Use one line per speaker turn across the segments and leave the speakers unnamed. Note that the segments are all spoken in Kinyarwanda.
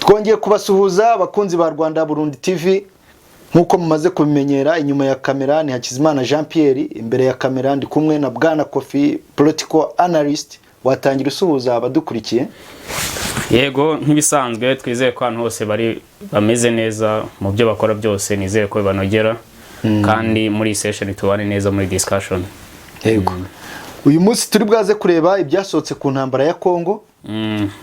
twongeye kubasuhuza abakunzi ba Rwanda Burundi TV nkuko mumaze kubimenyera. Inyuma ya kamera ni Hakizimana Jean Pierre, imbere ya kamera ndi kumwe na Bwana Kofi, political analyst. Watangira usuhuza abadukurikiye?
Yego, nk'ibisanzwe twizeye ko abantu hose bari bameze neza mu byo bakora byose, nizeye ko banogera kandi muri session tubane neza muri discussion.
Yego. Uyu munsi turi bwaze kureba ibyasohotse ku ntambara ya Kongo.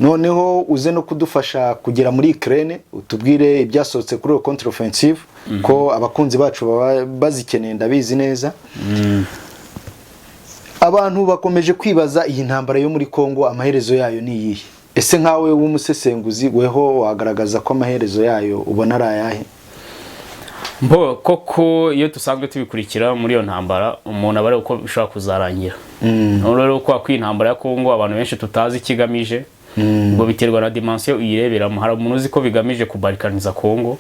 Noneho uze no kudufasha kugera muri Ukraine, utubwire ibyasohotse kuri contre offensive ko abakunzi bacu bazikeneye ndabizi neza. Abantu bakomeje kwibaza iyi ntambara yo muri Kongo amaherezo yayo ni iyihe? Ese nkawe w'umusesenguzi weho wagaragaza ko amaherezo yayo ubona ari ayahe?
Mbo koko iyo tusanzwe tubikurikira muri iyo ntambara umuntu abare uko bishobora kuzarangira. Rero ko kw'intambara ya Kongo abantu benshi tutazi kigamije ngo biterwa na dimension uyirebera mu hari umuntu uzi ko bigamije kubarikaniza Kongo,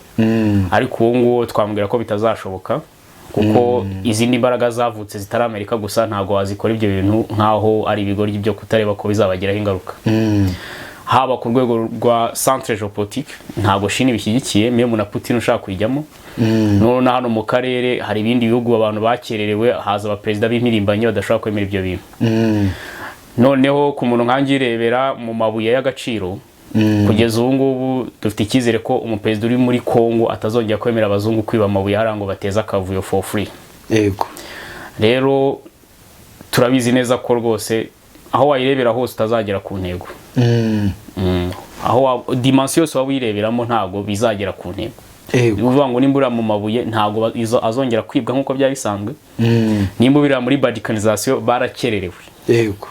ariko uwo ngo twambwira ko bitazashoboka kuko izindi mbaraga zavutse zitari Amerika gusa ntago wazikora ibyo bintu nkaho ari ibigori byo kutareba ko bizabagiraho ingaruka. Haba ku rwego rwa centre géopolitique ntago Chine bishyigikiye, meme na Putin ushaka kujyamo. None hano mu karere hari ibindi bihugu abantu bakererewe, haza abaperezida b'imirimbanye badashobora kwemera ibyo bintu. Noneho ku muntu nkangirebera mu mabuye y'agaciro, kugeza ubu ngubu dufite ikizere ko umuperezida uri muri Kongo atazongera kwemera abazungu kwiba amabuye harango bateza akavuyo for free.
Yego.
Rero turabizi neza ko rwose aho wayirebera hose utazagera ku ntego. Aho dimension yose wawireberamo ntago bizagera ku ntego. Uvuga ngo nimbura mu mabuye ntago azongera kwibwa nkuko byari bisanzwe. Nimbura muri balkanisation barakererewe.
Yego.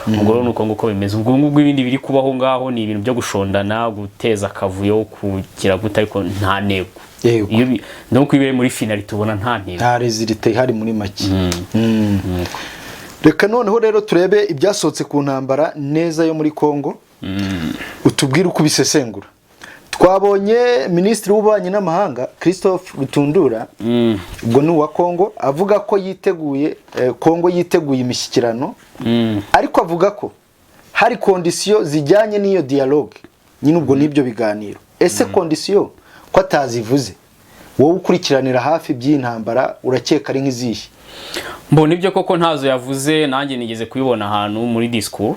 Ubwo nuko nguko bimeze. Ubwo ngubwo ibindi biri kubaho ngaho ni ibintu byo gushondana, guteza akavuyo, kugira guta ariko nta ntego.
Yego.
Donc ibere muri finali tubona nta ntego.
Nta resultat hari muri make. Reka noneho rero turebe ibyasohotse ku ntambara neza yo muri Kongo. Utubwire uko bisesengura. Twabonye Minisitiri w'Ububanyi n'Amahanga Christophe Rutundura, ubwo ni wa Kongo, avuga ko yiteguye Kongo yiteguye imishyikirano, ariko avuga ko hari condition zijyanye n'iyo dialogue. Nyine ubwo nibyo biganiro. Ese condition ko atazivuze, wowe ukurikiranira hafi by'intambara urakeka ari nk'izihe?
Mbona ibyo koko ntazo yavuze, nanjye nigeze kuyibona ahantu muri discours,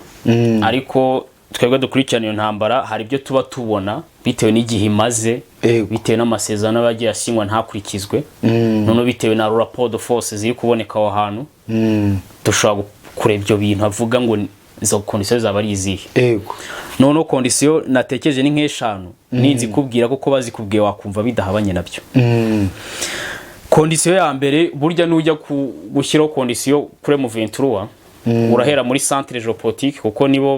ariko twebwe dukurikirana iyo ntambara hari ibyo tuba tubona bitewe n'igihe imaze, bitewe n'amasezerano bagiye asinywa ntakurikizwe, none bitewe na rapport de force ziri kuboneka aho hantu, dushobora kureba ibyo bintu avuga ngo izo condition zaba ari izihe.
Yego.
None condition natekereje ni nk'eshanu, ninzi kubwira kuko bazikubwiye wakumva bidahabanye nabyo. Condition ya mbere, burya nujya gushyiraho condition kuri M23 urahera muri centre géopolitique kuko nibo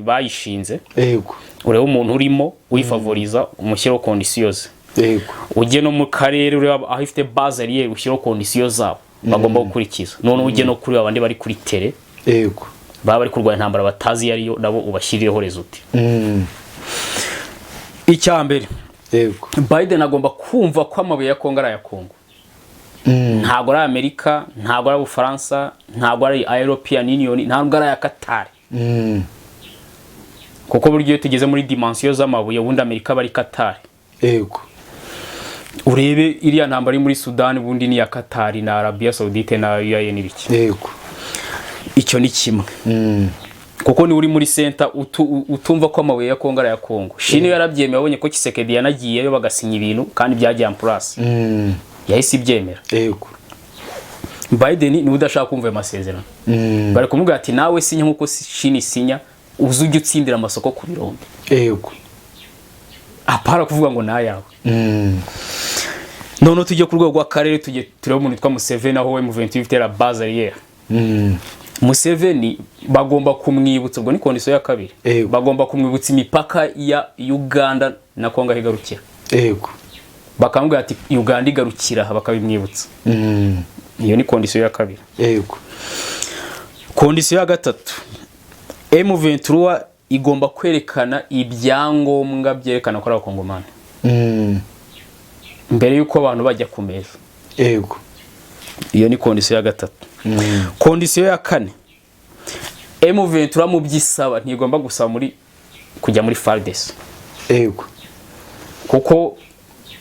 bayishinze.
Yego.
Ureba umuntu urimo wifavoriza umushyiraho condition ze.
Yego.
Ujye no mu karere ureba aho ifite base ariye ushyiraho condition zabo bagomba gukurikiza. None ujye no kuri abandi bari kuri tele.
Yego.
Baba bari kurwanya intambara batazi yariyo nabo ubashyirireho resulti. Icyambere.
Yego.
Biden agomba kumva ko amabuye ya Kongo ari aya Kongo. Ntago ari Amerika, ntago ari Ufaransa, ntago ari European Union, ntago ari ya Qatar. Kuko buryo iyo tugeze muri dimension z'amabuye ubundi Amerika bari Qatar.
Yego.
Urebe iriya ntambara ari muri Sudan ubundi ni ya Qatar na Arabia Saudite na UAE n'ibiki.
Yego.
Icyo ni kimwe. Kuko ni uri muri center utumva ko amabuye ya Kongo ari ya Kongo. Chine yarabyemeye abonye ko Kisekedi yanagiyeyo bagasinya ibintu kandi byagiye en place. Yahise ibyemera.
Yego.
Biden ni udashaka kumva amasezerano. Bari kumubwira ati nawe sinya nkuko Chine sinya uzujye utsindira amasoko ku birombe.
Yego.
Apara kuvuga ngo nayawe. None tujye ku rwego rw'akarere tujye tureba umuntu twa Museveni aho M23 ifite la base arrière. Museveni bagomba kumwibutsa, ubwo ni condition ya kabiri. Bagomba kumwibutsa imipaka ya Uganda na Kongo higarukira.
Yego.
Bakamubwira ati Uganda igarukira bakabimwibutsa. Iyo ni condition ya kabiri.
Yego.
Condition ya gatatu, M23 igomba kwerekana ibyangombwa byerekana ko ari abakongomani. Mbere yuko abantu bajya ku meza.
Yego.
Iyo ni condition ya gatatu. Condition ya kane, M23 mu byisaba ntigomba gusaba muri kujya muri FARDC.
yego
kuko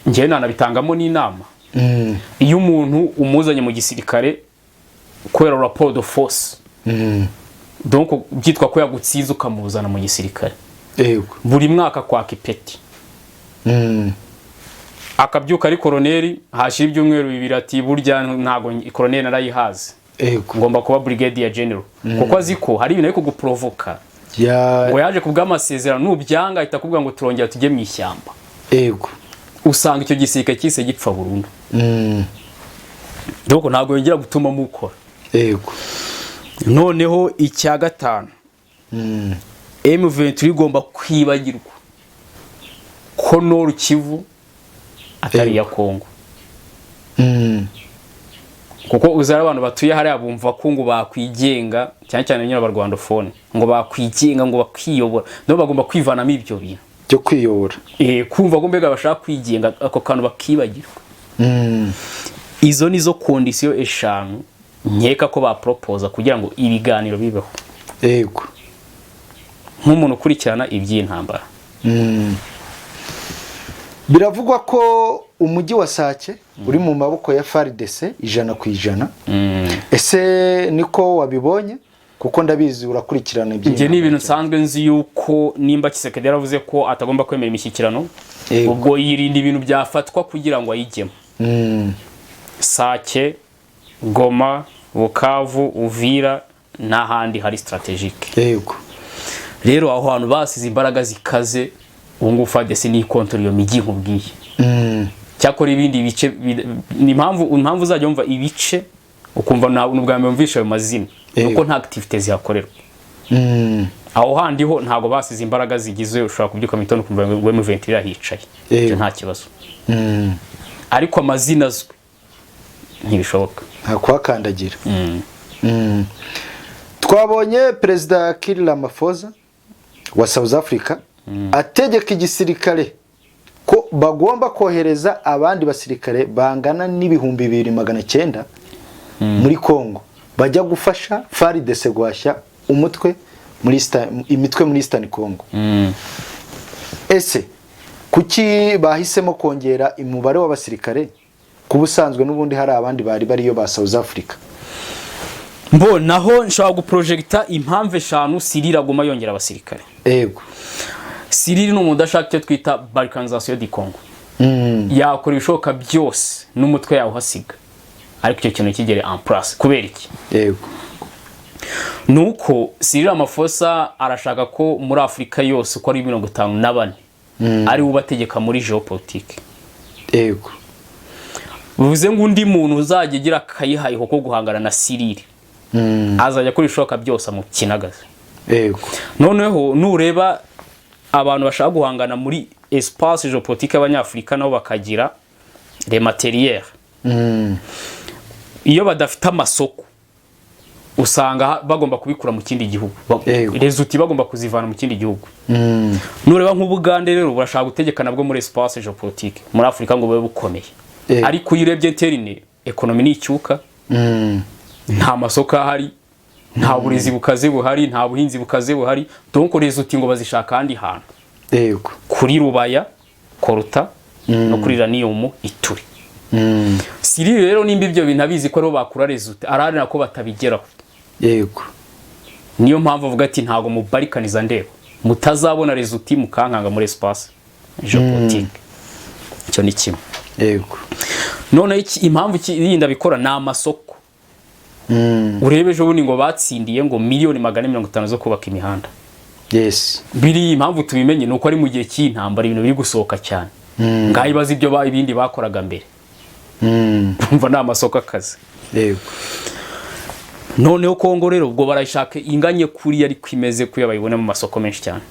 njyewe nanabitangamo n'inama. Iyo umuntu umuzanye mu gisirikare kubera rapport de force, donc byitwa ko yagutsinze ukamuzana mu gisirikare,
yego
buri mwaka kwaka ipeti, akabyuka ari koroneri, hashira ibyumweru bibiri ati burya ntago koroneri narayihaze, ngomba kuba brigadier general, kuko aziko hari ibintu ariko guprovoka ngo yaje kubw'amasezerano, nubyanga ahita kubwa ngo turongera tujye mu ishyamba.
Yego
usanga icyo gisirikare cyise gipfa burundu. Donc ntago yongera gutuma mukora.
Yego
noneho icya gatanu, M23 igomba kwibagirwa ko Nord Kivu atari ya Kongo. Kuko uzara abantu batuye hariya bumva ko ngo bakwigenga, cyane cyane nyine abarwandofone ngo bakwigenga, ngo bakiyobora, no bagomba kwivanamo ibyo bintu
byo kwiyobora,
kumva ko mbega bashaka kwigenga, ako kantu bakibagirwa. Izo nizo condition eshanu nkeka ko bapropoza kugira ngo ibiganiro bibeho.
Yego
nk'umuntu ukurikirana iby'intambara.
Biravugwa ko umujyi wa Sake uri mu maboko ya FARDC 100%. Ese niko wabibonye? Kuko ndabizi urakurikirana iby'intambara. Nje
ni ibintu nsanzwe nzi yuko nimba Kisekedi yaravuze ko atagomba kwemera imishyikirano, ubwo yirinda ibintu byafatwa kugira ngo ayigemo. Sake, Goma, Bukavu, Uvira n'ahandi hari strategique.
Yego
rero aho hantu basize imbaraga zikaze, ubungu FARDC ni kontrol iyo migi nkubwiye. Cyakora ibindi bice ni impamvu uzajya umva ibice ukumva n'ubwambe mvisha ayo mazina, nuko nta activities zihakorerwa. Aho handi ho ntago basize imbaraga zigize, ushobora kubyuka mitono kumva ngo M23 irahicaye, cyo nta kibazo. Ariko amazina azwe ntibishoboka,
nta kwakandagira. Twabonye Perezida Cyril Ramaphosa wa South Africa ategeka igisirikare ko bagomba kohereza abandi basirikare bangana n'ibihumbi 2,900 muri Kongo bajya gufasha FARDC guhashya imitwe muri Eastern Congo. Ese kuki bahisemo kongera umubare w'abasirikare kubusanzwe n'ubundi hari abandi bariyo ba South Africa?
Naho nshaka guprojecta impamvu eshanu Cyril agoma yongera abasirikare.
Yego
Cyril no mudashaka cyo twita balkanisation du Congo. Yakora ibishoboka byose n'umutwe yawo hasiga, ariko icyo kintu kigere en place. Kubera iki?
Yego
nuko Cyril Ramaphosa arashaka ko muri Afrika yose uko ari 54 ari ubategeka muri geopolitique.
Yego
bivuze ngo undi muntu uzagigira kayihaye ko guhangana na Cyril azajya kuri ishoka byose mu kinagaza.
Yego
noneho nureba abantu bashaka guhangana muri espace geopolitique abanyafrika nabo bakagira les matériels, iyo badafite amasoko usanga bagomba kubikura mu kindi gihugu, resulti bagomba kuzivana mu kindi gihugu. Nureba nk'Ubugande rero burashaka gutegekana bwo muri espace geopolitique muri Afrika ngo bube bukomeye, ariko uyirebye interine economy ni icyuka, nta masoko ahari, nta burezi bukaze buhari, nta buhinzi bukaze buhari, donc resulti ngo bazishaka handi hantu.
Yego
kuri Rubaya, Koruta no kuri Ranium Ituri. Cyril rero nimba ibyo bintu abizi ko ro bakura resulti ararira ko batabigeraho.
Yego
niyo mpamvu avuga ati ntago mubarikaniza ndebo mutazabona resulti mukankanga muri espace geopolitique. Icyo ni kimwe.
Yego
none impamvu yinda bikora na amasoko. Urebeje ubundi ngo batsindiye ngo miliyoni 450 zo kubaka imihanda.
Yes
biri impamvu tubimenye nuko ari mu gihe cy'intambara ibintu biri gusohoka cyane. Ngayibaza ibyo ibindi bakoraga mbere. Umva na amasoko akazi.
Yego
noneho Kongo rero ubwo barayishaka inganye kuri yari kwimeze kuya bayibone mu masoko menshi cyane.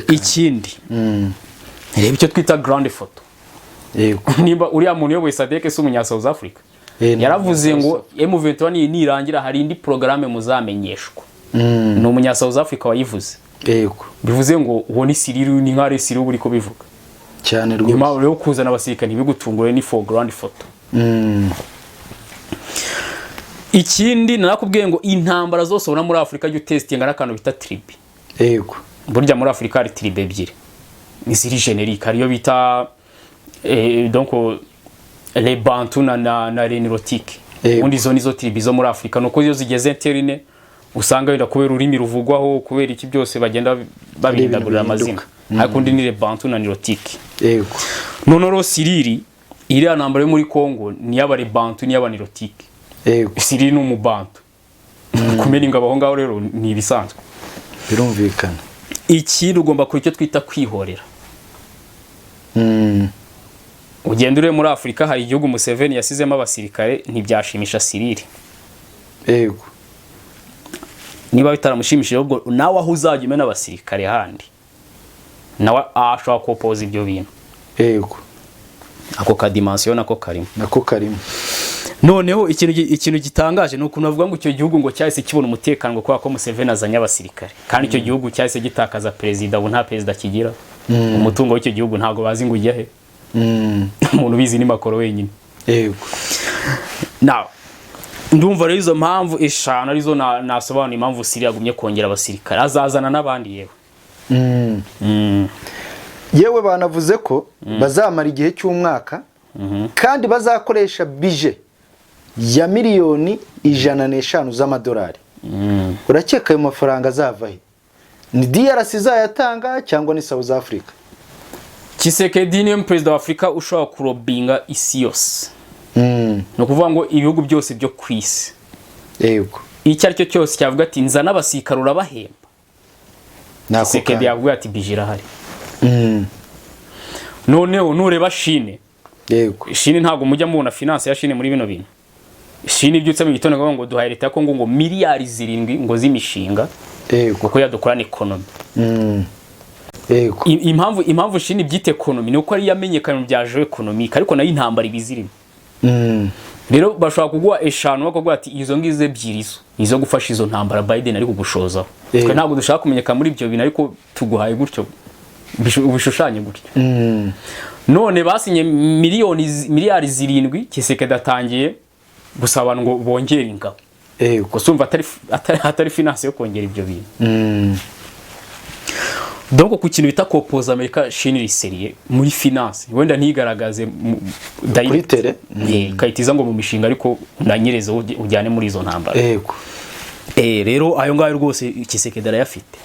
Ikindi reba icyo twita grande photo.
Yego
nimba uriya muntu yoboye SADC se umunya South Africa yaravuze ngo M23 nirangira hari indi programme muzamenyeshwa. No umunya South Africa wayivuze.
Yego
bivuze ngo uwo ni Cyril ni nkare Cyril buri ko bivuga
cyane rwose.
Nyuma rero kuzana abasirikare ntibigutungure ni for grande photo. Ikindi narakubwiye ngo intambara zose ubona muri Afrika yo testinga nakantu bita tribe.
Yego
burya muri Afrika hari tribe ebyiri. ziri generique ariyo bita donc les bantu na les nilotiques undi zo nizo tribu zo muri Afrika nuko iyo zigeze interine usanga wenda kubera ururimi ruvugwaho kubera iki byose bagenda babindagurira amazina ariko undi ni les bantu na nilotiques
yego
nonoro Siriri iriya ntambara yo muri Congo ni y'abari bantu ni y'abanilotiques
yego
Siriri ni umubantu kumenya ingabo aho ngaho rero ni ibisanzwe
birumvikana
iki rugomba kuri cyo twita kwihorera ugenda ure muri Afrika hari igihugu Museveni yasizemo abasirikare ntibyashimisha Siriri
yego
niba bitaramushimishije ubwo nawe aho uzajya umena abasirikare handi nawe ashobora kopoza ibyo bintu
yego
ako ka dimension nako karimo noneho ikintu gitangaje nuko navuga ngo icyo gihugu ngo cyahise kibona umutekano kwa ko Museveni azanya abasirikare kandi icyo gihugu cyahise gitakaza president ubu nta president kigira umutungo w'icyo gihugu ntago bazi ngo ujya he umuntu bizi ni makoro wenyine
yego
now ndumva rero izo mpamvu eshanu arizo nasobanura impamvu Siriri yagumye kongera abasirikare azazana n'abandi yewe
yewe banavuze ko bazamara igihe cy'umwaka kandi bazakoresha bije ya miliyoni 105 z'amadolari urakeka ayo mafaranga azava he ni DRC izayatanga cyangwa ni South Africa
Tshisekedi ni president wa Afrika ushobora kurobinga isi yose no kuvuga ngo ibihugu byose byo kwisi
yego
icyo ari cyo cyose cyavuga ati nza n'abasirikare urabahemba Tshisekedi yavuga ati bijira hari noneho nureba Chine
yego
Chine ntago mujya mubona finance ya Chine muri bino bintu Chine ibyutse mu gitondo ngo duhaye leta ko ngo miliyari 7 ngo z'imishinga
yego
kuko yadukorana economy
yego
impamvu Chine ibyite economy ni uko ari yamenyekana mu bya geoeconomic ariko nayo intambara ibizirimo rero bashobora kugwa eshanu bakagwa ati izo ngize ebyirizo izo gufasha izo ntambara Biden ari kugushoza twe ntabwo dushaka kumenyeka muri ibyo bintu ariko tuguhaye gutyo ubishushanye gutyo none basinye miliyari 7 Tshisekedi atangiye gusaba ngo bongere ingabo gusumva atari finance yo kongera ibyo bintu donc ku kintu bita kopoza Amerika Chine riseriye muri finance wenda ntigaragaze
direct
kayitiza ngo mu mishinga ariko nanyereza ujyane muri izo ntambara
yego
rero ayo ngayo rwose Tshisekedi arayafite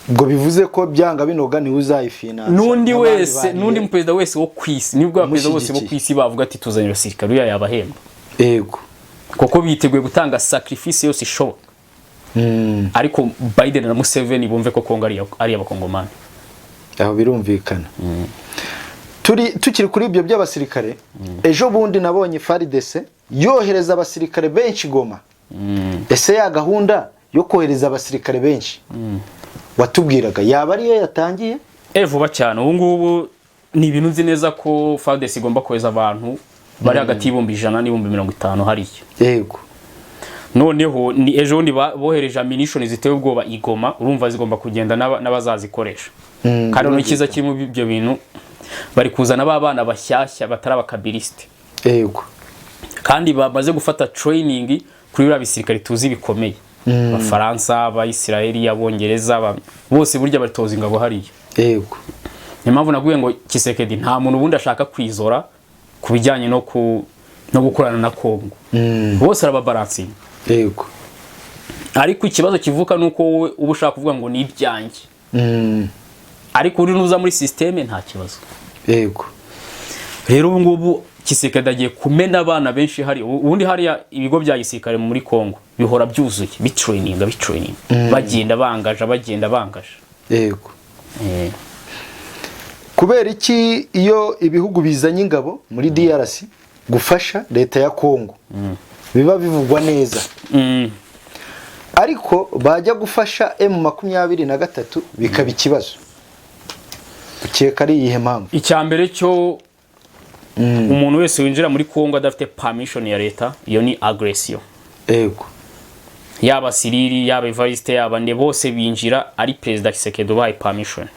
ubwo bivuze ko byanga binoga ni uzayifinance
nundi muperezida wese wo kwisi nibwo abaperezida bose bo kwisi bavuga ati tuzanye abasirikare uya yabahemba
yego
kuko biteguye gutanga sacrifice yose ishoboka ariko Biden na Museveni bumve ko Kongo ari abakongomani
aho birumvikana tukiri kuri ibyo by'abasirikare ejo bundi nabonye FARDC yohereza abasirikare benshi Goma ese ya gahunda yo kohereza abasirikare benshi watubwiraga yaba ariyo yatangiye
vuba cyane ubu ngubu ni ibintu nzi neza ko FARDC igomba kohereza abantu bari hagati y'ibihumbi 100 n'ibihumbi 50 hariya
yego
noneho ni ejo ni bohereje ammunition zitewe ubwoba igoma urumva zigomba kugenda n'abazazikoresha kandi no kiza kirimo ibyo bintu bari kuzana abana bashyashya batari abakabiliste
yego
kandi bamaze gufata training kuri bya bisirikare tuzi bikomeye abafaransa abayisiraheli abongereza bose burya baritoza ingabo hariya
yego
impamvu naguye ngo Tshisekedi nta muntu ubundi ashaka kwizora kubijyanye no gukorana na Kongo bose arababalansinga
yego
ariko ikibazo kivuka nuko wowe uba ushaka kuvuga ngo ni ibyanjye ariko uri nuza muri systeme nta kibazo
yego
rero ubu ngubu Tshisekedi agiye kumena abana benshi hari ubundi hariya ibigo bya gisirikare muri Kongo bihora byuzuye bitraininga bagenda bangaje
yego kubera iki iyo ibihugu bizanye ingabo muri DRC gufasha leta ya Kongo biba bivugwa neza ariko bajya gufasha M23 bikaba ikibazo ukeka ari iyihe mpamvu
icyambere cyo umuntu wese winjira muri Kongo adafite permission ya leta iyo ni aggression
yego
yaba Siriri yaba Evariste yaba nde bose binjira ari president Tshisekedi ubaye permission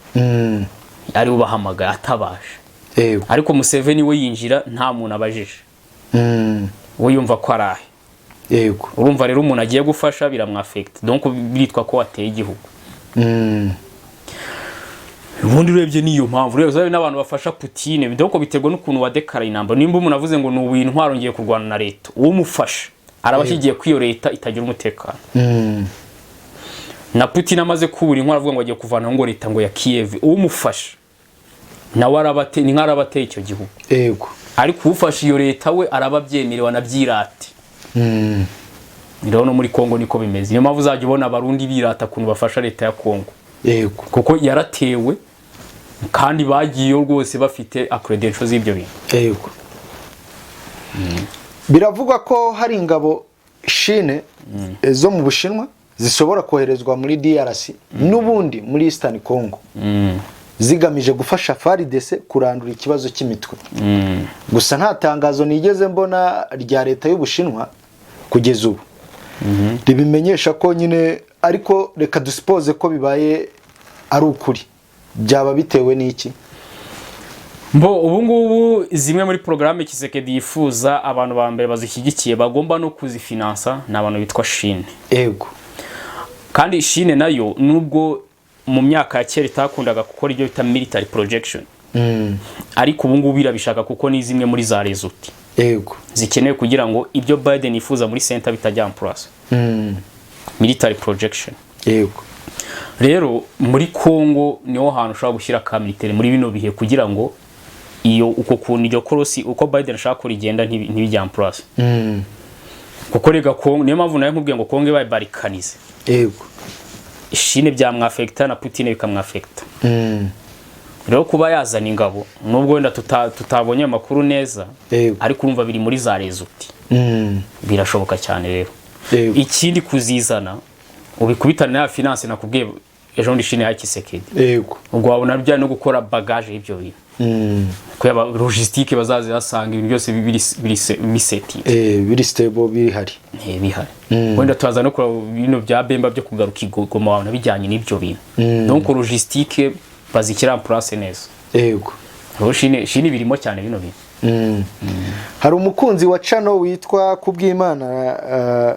ari ubahamagara atabaje
yego
ariko Museveni we yinjira nta muntu abajije we yumva ko arahe
yego
urumva rero umuntu agiye gufasha biramwafect donc biritwa ko ateye igihugu ubundi urebye niyo mpamvu rero n'abantu bafasha Putin bidoko biterwa n'ukuntu wadekara inamba nimba umuntu avuze ngo nubu intwaro ngiye kurwana na leta umufasha arabashigiye kwiyo leta itagira umutekano na Putin amaze kubura intwaro avuga ngo agiye kuvana ngo leta ngo ya Kiev umufasha nawe arabate ni nkarabateye icyo gihugu
yego
ariko ufasha iyo leta we arababyemerewe nabyirate no muri Kongo niko bimeze niyo mpamvu uzajya ubona abarundi birata kuntu bafasha leta ya Kongo
yego
kuko yaratewe kandi bagiye rwose bafite credentials z'ibyo bintu
yego biravugwa ko hari ingabo Chine zo mu Bushinwa zishobora koherezwa muri DRC n'ubundi muri Eastern Congo zigamije gufasha FARDC kurandura ikibazo cy'imitwe gusa nta tangazo nigeze mbona rya leta y'Ubushinwa kugeza ubu ribimenyesha ko nyine ariko reka dusipoze ko bibaye ari ukuri byaba bitewe n'iki
ubu ngubu zimwe muri programme Kisekedi yifuza abantu ba mbere bazishyigikiye bagomba no kuzifinansa n'abantu bitwa Chine
yego
kandi Chine nayo nubwo mu myaka ya kera itakundaga gukora ibyo bita military projection ariko ubu ngubu birabishaka kuko ni zimwe muri za results
yego
zikenewe kugira ngo ibyo Biden yifuza muri center bitajya en place military projection
yego
rero muri Kongo niho hantu ushobora gushyira ka military muri bino bihe kugira ngo iyo uko kuntu iryo korosi uko Biden ashaka ko rigenda ntibijya en place kuko rega Kongo niyo mpamvu nayo nkubwiye ngo Kongo ibaye barikanize
yego
Chine byamwafecta na Putin bikamwafecta rero kuba yazana ingabo nubwo wenda tutabonye amakuru neza ariko urumva biri muri za results birashoboka cyane rero ikindi kuzizana ubikubitana na finance nakubwiye ejo ndi Chine ya Kisekedi
yego
ubwo wabona bya no gukora bagage y'ibyo bintu ko yaba logistique bazazi basanga ibintu byose biseti
biri stable biri hari
bihari wenda tuzaza no kora bino bya Bemba byo kugaruka igoma wabona bijyanye n'ibyo bintu donc logistique bazikira en place neza
yego
Chine birimo cyane bino bintu
hari umukunzi wa channel witwa Kubwimana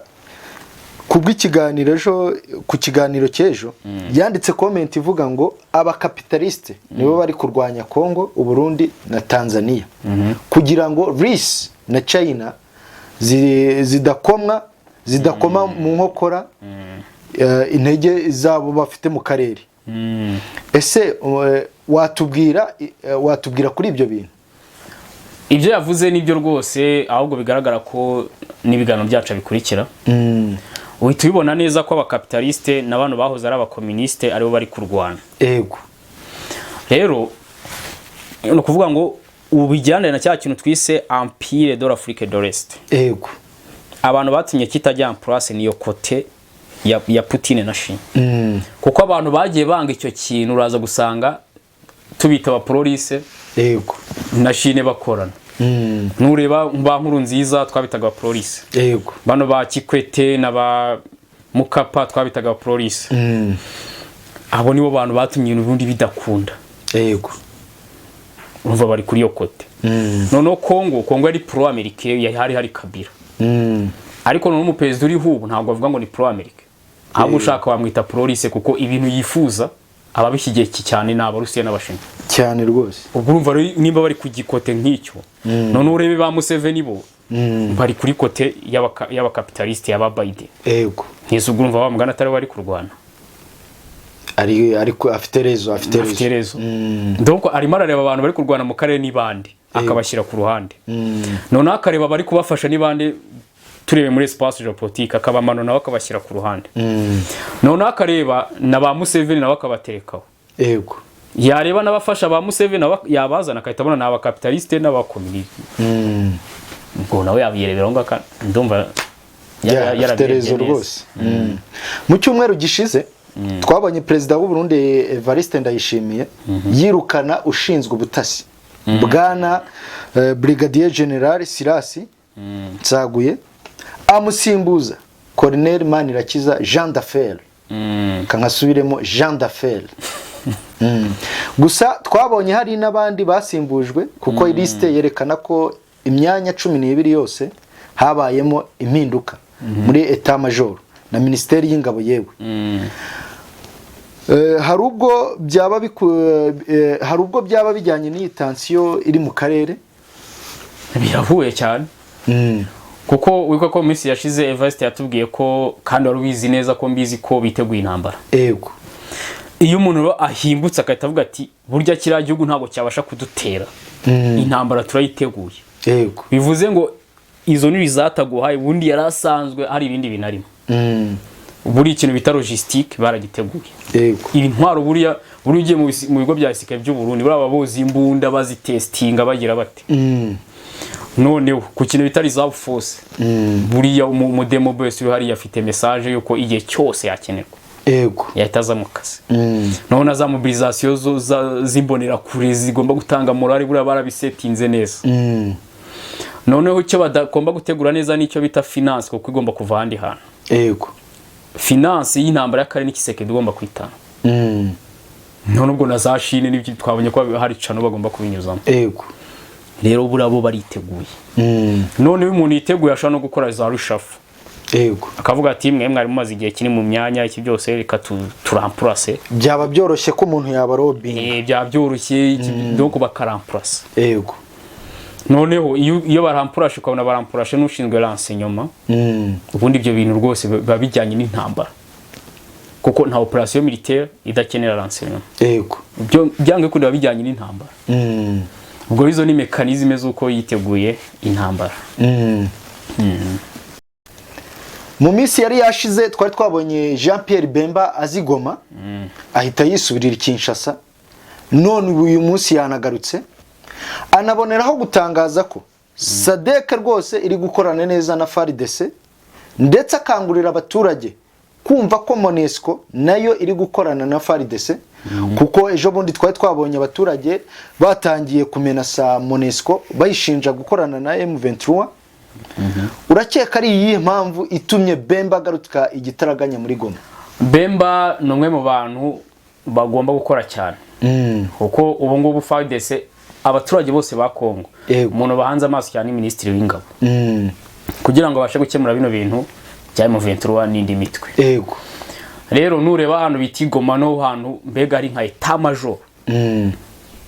kubw'ikiganiro ejo ku kiganiro cy'ejo yanditse comment ivuga ngo abakapitaliste nibo bari kurwanya Kongo, Uburundi na Tanzania kugira ngo RIS na China zidakoma mu nkokora intege zabo bafite mu karere. Ese watubwira kuri ibyo bintu?
Ibyo yavuze nibyo rwose, ahubwo bigaragara ko n'ibiganiro byacu bikurikira. Uhita ubibona neza ko abakapitaliste n'abantu bahoze ari abakomuniste aribo bari kurwana.
Yego.
Rero no kuvuga ngo ubijyane na cya kintu twise Empire de l'Afrique de l'Est.
Yego.
Abantu batinye kitajya en place niyo kote ya Putin na China. Kuko abantu bagiye banga icyo kintu uraza gusanga tubita aba police.
Yego.
Na China bakorana. Nureba mba nkuru nziza twabitaga police.
Yego.
Bano ba Kikwete na ba Mukapa twabitaga police. Abo nibo bantu batumye ibintu bidakunda.
Yego.
Urumva bari kuri yo kote. Noneho Kongo ari pro Amerique hari Kabila. Ariko no umuperezida uri hubu ntabwo avuga ngo ni pro Amerique. Ahubwo ushaka wamwita police kuko ibintu yifuza ababishyigiye cyane n'abarusiya n'abashinwa
cyane rwose.
Ubwo urumva nimba bari kugikote nk'icyo none urebe ba Museveni bo bari kuri kote y'abakapitaliste y'aba Biden.
Yego.
Ntizo urumva bamugana atari bari kurwana.
Ariko afite rezo.
Donc arimo arareba abantu bari kurwana mu karere n'ibandi akabashyira ku ruhande. None akareba bari kubafasha n'ibandi turebe muri espace géopolitique akabamano nawe akabashyira ku ruhande. None akareba na ba Museveni nawe akabaterekaho.
Yego.
Yareba nabafasha ba Museveni yabazana akahitabona n'abakapitaliste n'abakomuniste. Ngo nawe yabiyerebera ngo ndumva
yarabirezo rwose. Mu cyumweru gishize twabonye perezida w'u Burundi Evariste Ndayishimiye yirukana ushinzwe ubutasi bwana Brigadier General Sirasi Nsaguye amusimbuza Colonel Manirakiza Jean d'Affaires. Kankasubiremo Jean d'Affaires. Gusa twabonye hari n'abandi basimbujwe kuko liste yerekana ko imyanya 12 yose habayemo impinduka muri etat major na ministeri y'ingabo yewe. hari ubwo byaba bijyanye n'iyi tansiyo iri mu karere
birahuye cyane kuko wibuka ko minsi yashize Evariste yatubwiye ko kandi wari ubizi neza ko mbizi ko biteguye intambara.
Yego.
Iyo umuntu ahimbutse akahita avuga ati burya kiriya gihugu ntabwo cyabasha kudutera, intambara turayiteguye.
Yego.
Bivuze ngo izo ni zataguhaye, ubundi yari asanzwe hari ibindi bintu arimo. Buri ikintu bita logistique baragiteguye.
Yego.
Intwaro buriya ugiye mu bigo bya gisirikare by'u Burundi bari ababozi imbunda bazitestinga bagira bate. Noneho ku kintu bita reserve force, buriya mu demo base hari afite message yuko igihe cyose yakenerwa.
Yego.
Yahitaza mu kazi. None za mobilisation zimbonera kure zigomba gutanga morale buriya barabisetinze neza. Noneho icyo badakomba gutegura neza nicyo bita finance kuko igomba kuva ahandi hantu.
Yego.
Finance y'intambara y'akare n'Kisekedi igomba kwitana. None ubwo na za Chine n'ibyo twabonye ko hari cano bagomba kubinyuzamo.
Yego.
Rero burabo bariteguye. None umuntu yiteguye ashaka no gukora za rushafu.
Yego.
Akavuga ati mwe mwari mumaze igihe kini mu myanya iki byose reka turamplase.
Byaba byoroshye ko umuntu yaba robinga.
Byaba byoroshye donc bakaramplase.
Yego.
Noneho iyo barampurashe ukabona barampurashe n'ushinzwe renseignement, ubundi ibyo bintu rwose babijyanye n'intambara. Kuko nta operation militaire idakenera renseignement.
Yego.
Byo byange kundi babijyanye n'intambara. Ubwo izo ni mekanizme z'uko yiteguye intambara.
Mu minsi yari yashize twari twabonye Jean Pierre Bemba azigoma ahita yisubirira Kinshasa, none uyu munsi yanagarutse anaboneraho gutangaza ko SADC rwose iri gukorana neza na FARDC, ndetse akangurira abaturage kumva ko MONUSCO nayo iri gukorana na FARDC, kuko ejo bundi twari twabonye abaturage batangiye kumenasa MONUSCO bayishinja gukorana na M23. Urakeka ari iyi mpamvu itumye Bemba garutka igitaraganya muri Goma?
Bemba no mwe mu bantu bagomba gukora cyane. Kuko ubu ngubu FARDC abaturage bose ba Kongo umuntu bahanze amaso cyane ministri w'ingabo kugira ngo bashe gukemura bino bintu bya M23 n'indi mitwe.
Yego.
Rero nureba hano biti Goma no hano mbega ari nka etat major.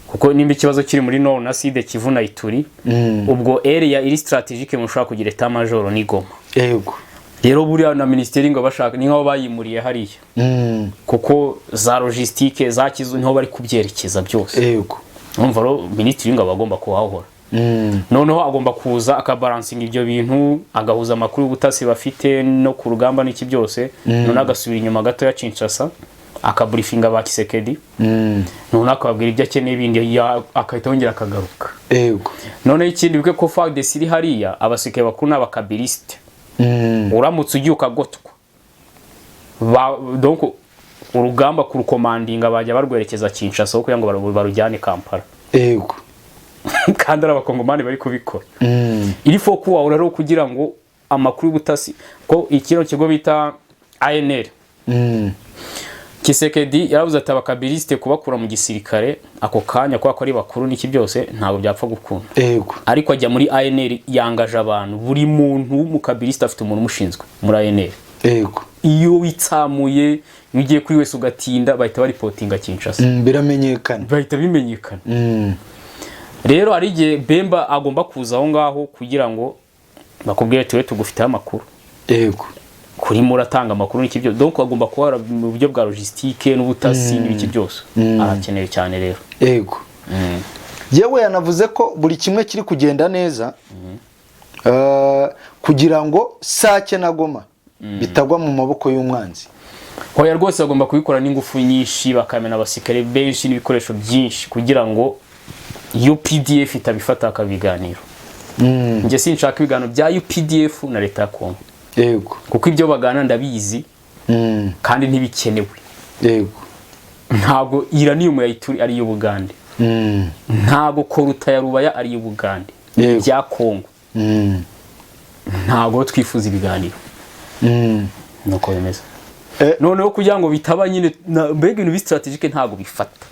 Kuko nimba ikibazo kiri muri Nord na Sud Kivu na Ituri, ubwo area iri strategique mushaka kugira etat major ni Goma.
Yego.
Rero buriya na ministeri ngo bashaka ni nkaho bayimuriye hariya. Kuko za logistique za kizu niho bari kubyerekeza byose.
Yego.
Umva ro ministeri ngo bagomba kuhahora. Noneho agomba kuza akabalancing ibyo bintu, agahuza amakuru y'ubutasi bafite no ku rugamba n'iki byose, none agasubira inyuma gato ya Kinshasa akabriefinga ba Kisekedi. None akababwira ibyo akeneye bindi akahita yongera akagaruka.
Yego.
None ikindi bike ko FARDC iri hariya abasike bakuru n'abakabiliste. Uramutse ugiye ukagotwa. Donc urugamba ku rukomandinga bajya barwerekeza Kinshasa kuko ngo barujyane Kampala.
Yego.
Kandi abakongomani bari kubikora. Iri fo kuwa uraro kugira ngo amakuru y'ubutasi ko ikiro kigo bita ANR. Kisekedi yaravuze ati abakabiliste kubakura mu gisirikare ako kanya kwa ko ari bakuru n'iki byose ntabwo byapfa gukunda.
Yego.
Ariko ajya muri ANR yangaje abantu, buri muntu w'umukabiliste afite umuntu umushinzwe muri ANR.
Yego.
Iyo witsamuye ugiye kuri wese ugatinda bahita baripotinga Kinshasa.
Biramenyekana.
Bahita bimenyekana. Rero ari gihe Bemba agomba kuza aho ngaho kugira ngo bakubwire tuwe tugufite amakuru.
Yego.
Kuri muratanga amakuru n'iki byo, donc agomba kuhara mu buryo bwa logistique n'ubutasi n'iki byose. Arakeneye cyane rero.
Yego. Yewe yanavuze ko buri kimwe kiri kugenda neza kugira ngo Sake na Goma bitagwa mu maboko y'umwanzi.
Hoya rwose agomba kubikora n'ingufu nyinshi, bakamena abasikare benshi n'ibikoresho byinshi kugira ngo UPDF itabifata akabiganiro. Nje sinshaka ibiganiro bya UPDF na leta ya Kongo.
Yego.
Kuko ibyo bagana ndabizi kandi ntibikenewe.
Yego.
Ntabwo uranium ya Ituri ari y'Ubugande. Ntabwo koruta ya Rubaya ari y'Ubugande. Bya Kongo. Ntabwo twifuza ibiganiro. Nuko bimeze. Noneho kugira ngo bitaba nyine mbega ibintu bi strategique ntabwo bifata.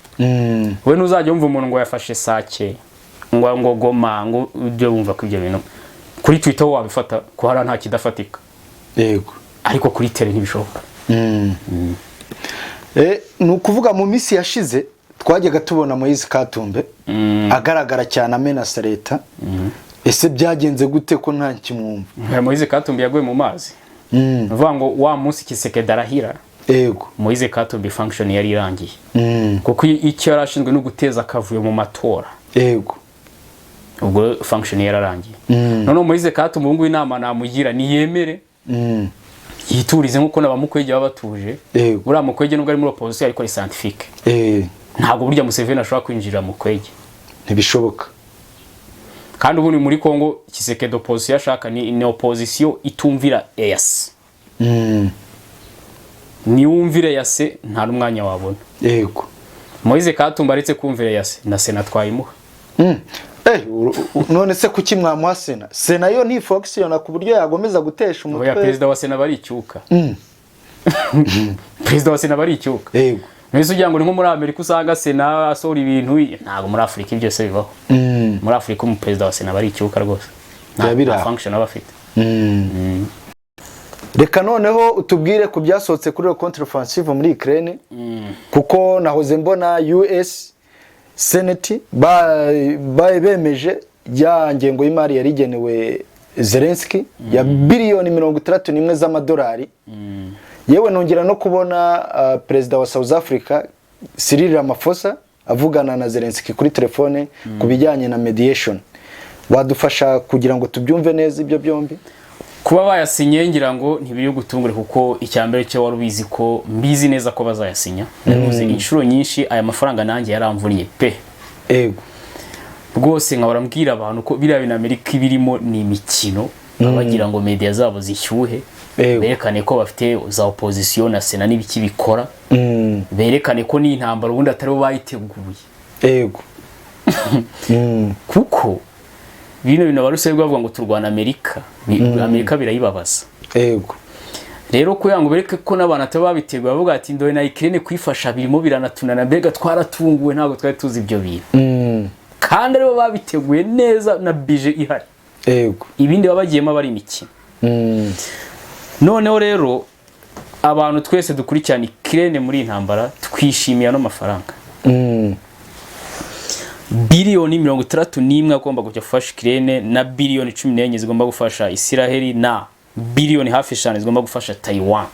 We nuzajya umva umuntu ngo yafashe Sake ngo Goma ngo ujye wumva ko ibyo bintu kuri Twitter wabifata ko hari nta kidafatika.
Yego.
Ariko kuri tele ntibishoboka.
ni ukuvuga mu minsi yashize twajyaga tubona Moise Katumbi agaragara cyane amenasa leta. Ese byagenze gute ko nta kimwumva?
Moise Katumbi yaguye mu mazi. Uvuga ngo wa munsi Kisekedi arahira.
Yego.
Moise Katumbi function yari irangiye. Kuko icyo yarashinzwe no guteza akavuyo mu matora.
Yego.
Ubwo function yararangiye. None Moise Katumbi ubungu inama namugira ni yemere. Yiturize nkuko nabamukwege babatuje. Ura mukwege nubwo ari muri opposition ariko ari scientifique. Ntabwo burya Museveni ashobora kwinjira mu kwege.
Ntibishoboka.
Kandi ubu ni muri Kongo Kisekedi opposition yashaka ni opposition itumvira EAC. Ni wumvire yase nta numwanya wabona.
Yego.
Moise Katumbi aretse kumvira yase na Sena twayimuha.
None se kuki mwamuha Sena? Sena yo ni fonction ku buryo yagomeza gutesha umutwe.
Oya perezida wa Sena bari icyuka. Perezida wa Sena bari icyuka.
Yego.
Nese ugira ngo ni nko muri Amerika usanga Sena asora ibintu ntago muri Afrika ibyo se bibaho. Muri Afrika umuperezida wa Sena bari icyuka rwose. Nta function abafite.
Reka noneho utubwire ku byasohotse kuri contre offensive muri Ukraine. Kuko nahoze mbona US Senate bemeje ya ngengo y'imari yari igenewe Zelensky ya biliyoni 31 z'amadolari. Yewe nongera no kubona perezida wa South Africa Cyril Ramaphosa avugana na Zelensky kuri telefone kubijyanye na mediation. Wadufasha kugira ngo tubyumve neza ibyo byombi?
Kuba bayasinye ngira ngo ntibiri gutungure kuko icyambere cyo warubizi ko mbizi neza ko bazayasinya. Navuze inshuro nyinshi aya mafaranga nanjye yaramvuniye pe.
Ego.
Rwose nkabara mbwira abantu ko biriya bina Amerika birimo ni imikino abagira ngo media zabo zishyuhe. Berekane ko bafite za opposition na Sena n'ibiki bikora. Berekane ko ni intambara ubundi atari bo bayiteguye.
Ego.
Kuko bino baruse bavuga ngo turwana Amerika. Amerika birayibabaza.
Ego.
Rero kugira ngo bereke ko n'abantu atababiteguye bavuga ati ndoye na Ukraine kwifasha birimo biranatunana mbega twaratunguwe ntago twari tuzi ibyo bintu. Kandi rero babiteguye neza na budget ihari.
Ego.
Ibindi babagiyemo bari imikino. Noneho rero abantu twese dukurikirana Ukraine muri intambara twishimiye no mafaranga. Biliyoni 31 agomba kujya gufasha Ukraine na biliyoni 14 zigomba gufasha Israel na biliyoni hafi 5 zigomba gufasha Taiwan.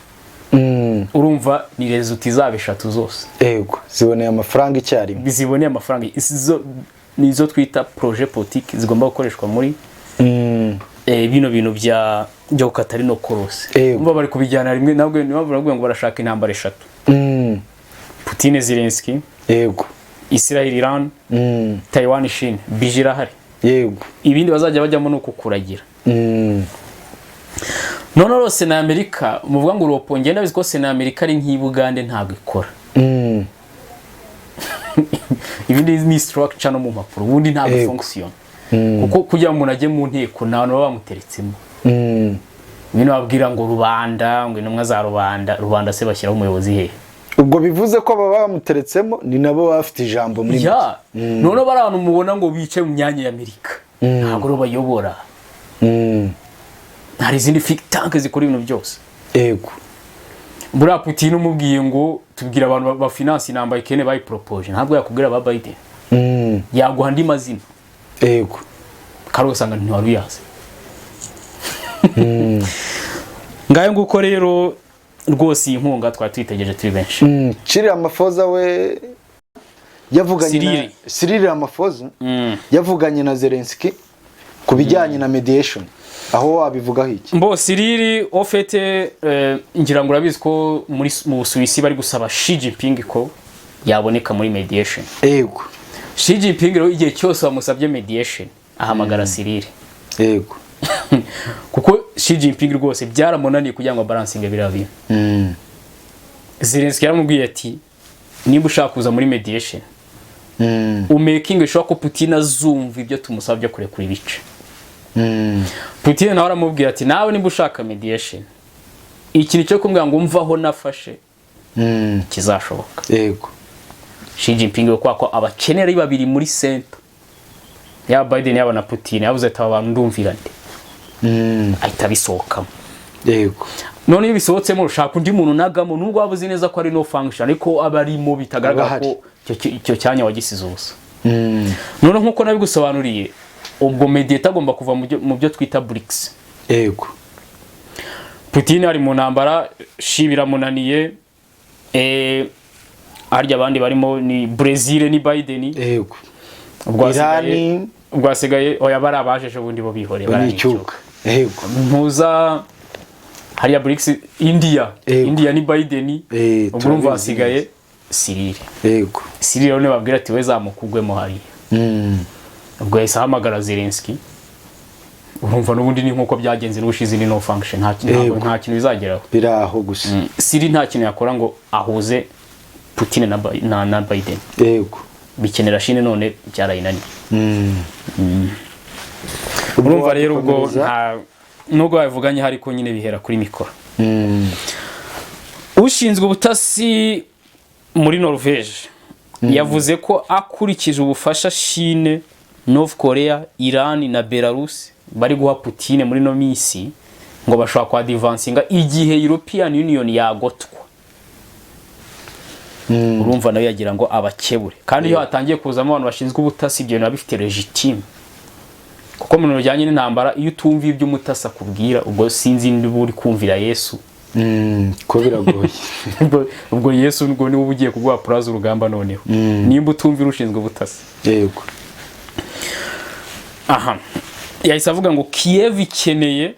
Urumva ni results zabo eshatu zose.
Ego, ziboneye amafaranga icyari.
Biziboneye amafaranga nizo twita projet politique zigomba gukoreshwa muri bino bintu bya Katarino Cross. Umva bari kubijyana rimwe nabwo nibavuga ngo barashaka intambara eshatu. Putin Zelensky.
Ego.
Israel Iran. Taiwan China. Bijira hari.
Yego.
Ibindi bazajya bajyamo no kukuragira. None rose na Amerika muvuga ngo uropo ngenda biziko Sena Amerika ari nk'Ibugande ntabwo ikora. Ibindi ni structure no mu mpapuro ubundi ntabwo function. Kuko kujya umuntu ajye mu nteko nabantu bamuteretsemo. Bino babwira ngo rubanda ngo intumwa za rubanda se bashyiraho umuyobozi he.
Ubwo bivuze ko baba bamuteretsemo ni nabo bafite ijambo muri.
Ya. None bari abantu mubona ngo bice mu myanya ya Amerika. Ntabwo ro bayobora. Hari izindi think tank zikora ibintu byose.
Ego.
Bura Putin umubwiye ngo tubwira abantu ba finance inamba ikene bayi propose ntabwo yakubwira ba Biden. Yaguha ndi mazina.
Ego.
Karo sanga ntiwaruyaze. Ngaye nguko rero rwose inkunga twatwitegereje turi benshi.
Cyril Ramaphosa we yavuganye na Cyril Ramaphosa yavuganye na Zelensky kubijyanye na mediation. Aho wabivugaho iki?
Mbo Cyril ofete ngira ngo urabizi ko muri mu Busuwisi bari gusaba Xi Jinping ko yaboneka muri mediation.
Ego.
Xi Jinping rero igihe cyose bamusabye mediation ahamagara Cyril.
Ego.
Kuko Xi Jinping rwose byaramunaniye kugira ngo balancinge birabiye. Zelensky yaramubwiye ati niba ushaka kuza muri mediation umaking sure ko Putin azumva ibyo tumusabye kure kuri bice. Putin nawe aramubwira ati nawe niba ushaka mediation ikintu cyo kumbwira ngo umvaho nafashe kizashoboka.
Yego.
Xi Jinping kwa ko abakenera babiri muri center ya Biden yaba na Putin yabuze ati abantu ndumvirane ahita bisohokamo.
yego
none iyo bisohotsemo ushaka undi muntu nagamo nubwo waba uzi neza ko ari no function ariko aba arimo bitagaragara ko icyo cyanya wagisize ubusa. None nkuko nabigusobanuriye ubwo mediator agomba kuva mu byo twita BRICS.
Yego
Putin ari mu ntambara shibira munaniye harya abandi barimo ni Brazil ni Biden.
Yego
ubwo asigaye oya bari abajeje ubundi bo bihore
baracyuka. Yego
mpuza hariya BRICS India ni Biden. Ubwo urumva asigaye Cyril.
Yego
Cyril rero babwira ati we zamukugwemo hari. Ubwo yahise ahamagara Zelensky. Urumva n'ubundi ni nkuko byagenze n'ubushize ni no function nta kintu bizageraho.
Biraho gusa.
Cyril nta kintu yakora ngo ahuze Putin na Biden.
Yego
bikenera shine none byarayinaniye. Urumva rero ubwo nubwo bavuganye hari ko nyine bihera kuri mikoro. Ushinzwe ubutasi muri Norvège yavuze ko akurikije ubufasha Chine, North Korea, Iran na Belarus bari guha Putin muri no misi ngo bashobora kwa advancinga igihe European Union yagotwa. Urumva nayo yagira ngo abakebure kandi iyo hatangiye kuzamo abantu bashinzwe ubutasi ibyo biba bifite legitime kuko mu bijyanye n'intambara iyo utumva ibyo umutasa kubwira ubwo sinzi niba uri kumvira Yesu
ko biragoye.
Ubwo Yesu ngo niwe ugiye kuguha plaza urugamba noneho nimba utumvira ushinzwe ubutasi.
Yego
aha yahise avuga ngo Kiev ikeneye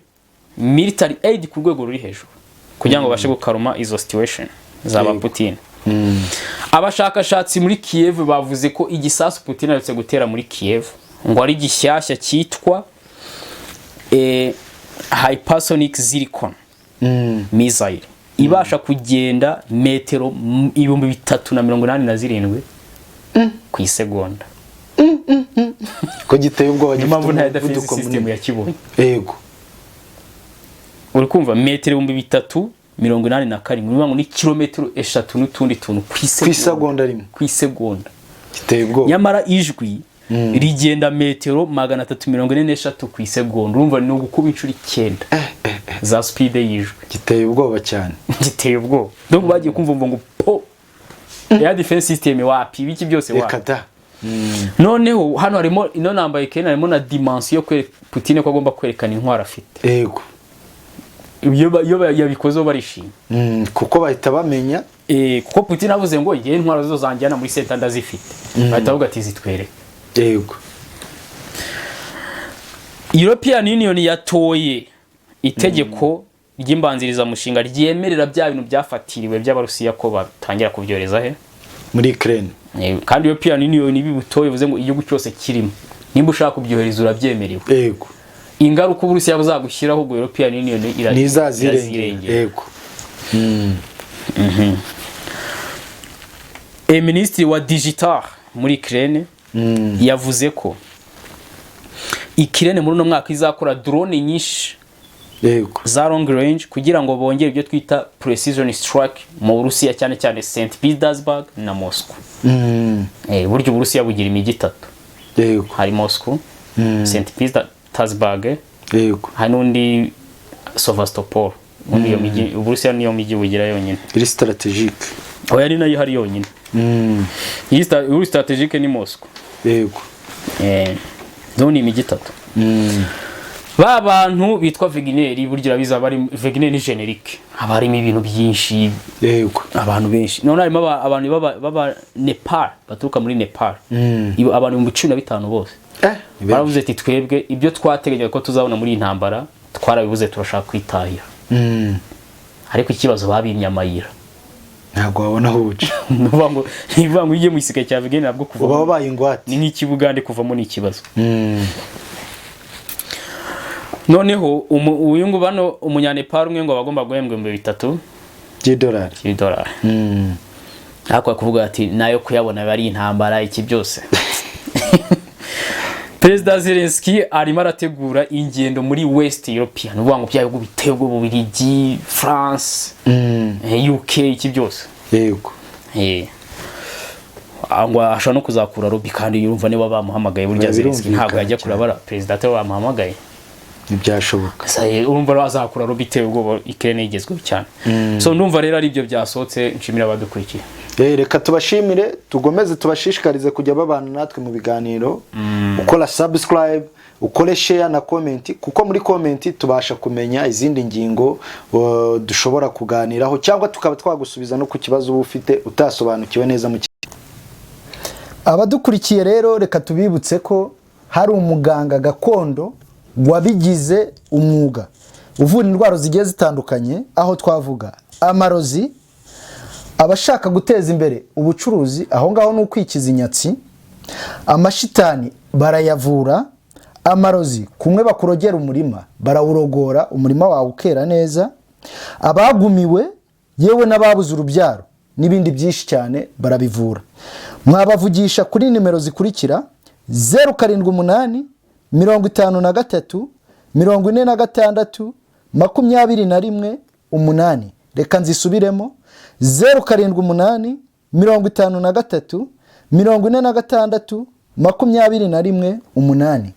military aid ku rwego ruri hejuru kugira ngo bashe gukaruma izo situation zaba Putin. Abashakashatsi muri Kiev bavuze ko igisasu Putin aretse gutera muri Kiev ngo ari gishyashya cyitwa hypersonic zircon missile ibasha kugenda metero 387 ku isegonda.
Ko giteye ubwoba
impamvu nta defense system yakibonye.
Yego
uri kumva metero 387 ngo ni kilometero 3 n'utundi tuntu ku
isegonda rimwe
ku isegonda.
Giteye ubwoba
nyamara ijwi rigenda metero 343 ku isegonda. Urumva ni ugukuba inshuro 9 za speed y'ijwi.
Giteye ubwoba cyane.
Giteye ubwoba donc bagiye kumva ngo po ya defense system wapi biki byose wapi. Noneho hano harimo ino namba ikena harimo na dimension yo Putin ko agomba kwerekana intwara afite.
Yego
iyo yabikoze barishimye
kuko bahita bamenya
kuko Putin avuze ngo igihe intwara zo zanjyana muri senta ndazifite bahita bavuga ati zitwere.
Yego
European Union yatoye itegeko ry'imbanziriza mushinga ryemerera bya bintu byafatiriwe by'abarusiya ko batangira kubyoreza he
muri Ukraine.
Kandi European Union ibibutoye bivuze ngo igihugu cyose kirimo nimba ushaka kubyohereza urabyemerewe.
Yego
ingaruka Uburusiya buzagushyiraho ubwo European Union
irazirengera. Yego
Ministre wa digital muri Ukraine yavuze ko Ukraine muri no mwaka izakora drone nyinshi
Yego
za long range kugira ngo bongere ibyo twita precision strike mu Burusiya cyane cyane St Petersburg na Moscow. Buryo Uburusiya bugira imijyi 3.
Yego
hari Moscow, St Petersburg,
yego
hari n'undi Sevastopol. Undi yo miji Uburusiya niyo miji bugira yonyine.
Iri strategique.
Oya ari nayo hari yonyine. Iri strategique ni Moscow.
Yego
zone imijyi 3. Ba bantu bitwa Wagner buryo urabiza bari Wagner ni generique abarimo ibintu byinshi.
Yego
abantu benshi none harimo abantu baba Nepal baturuka muri Nepal. Abantu 15 bose baravuze ati twebwe ibyo twategereje ko tuzabona muri intambara twarabivuze turashaka kwitahira. Ariko ikibazo babimye amayira
ntago babona huce
nivuga ngo ije mu isike cya Wagner nabwo kuva
baba bayingwate
ni nk'ikibugande kuvamo ni ikibazo. Noneho uyu ngo bano umunyanepal umwe ngo bagomba guhembwa $3,000 Ako kuvuga ati nayo kuyabona bari intambara iki byose. President Zelensky arimo arategura ingendo muri West European uvuga ngo byayo bitego Bubiligi, France, UK iki byose.
Yego
angwa ashaka no kuzakura Robi kandi yumva niba bamuhamagaye burya Zelensky ntabwo yajya kurabara president we bamuhamagaye.
ntibyashoboka.
urumva bazakura bitewe ubwo Ukraine igezweho cyane. So ndumva rero ari ibyo byasohotse, nshimira abadukurikiye.
Reka tubashimire, tugomeze tubashishikarize kujya babana natwe mu biganiro, ukora subscribe, ukore share na comment, kuko muri comment tubasha kumenya izindi ngingo dushobora kuganiraho, cyangwa tukaba twagusubiza no ku kibazo uba ufite utasobanukiwe neza mu abadukurikiye. Rero reka tubibutse ko hari umuganga gakondo wabigize umwuga uvura indwara zigiye zitandukanye, aho twavuga amarozi, abashaka guteza imbere ubucuruzi, aho ngaho ni ukwikiza inyatsi, amashitani barayavura, amarozi kumwe bakurogera umurima barawurogora umurima wawe ukera neza, abagumiwe yewe n'ababuze urubyaro n'ibindi byinshi cyane barabivura. Mwabavugisha kuri nimero zikurikira: 078 53 46 21 8. Reka nzisubiremo: 078 53 46 21 8.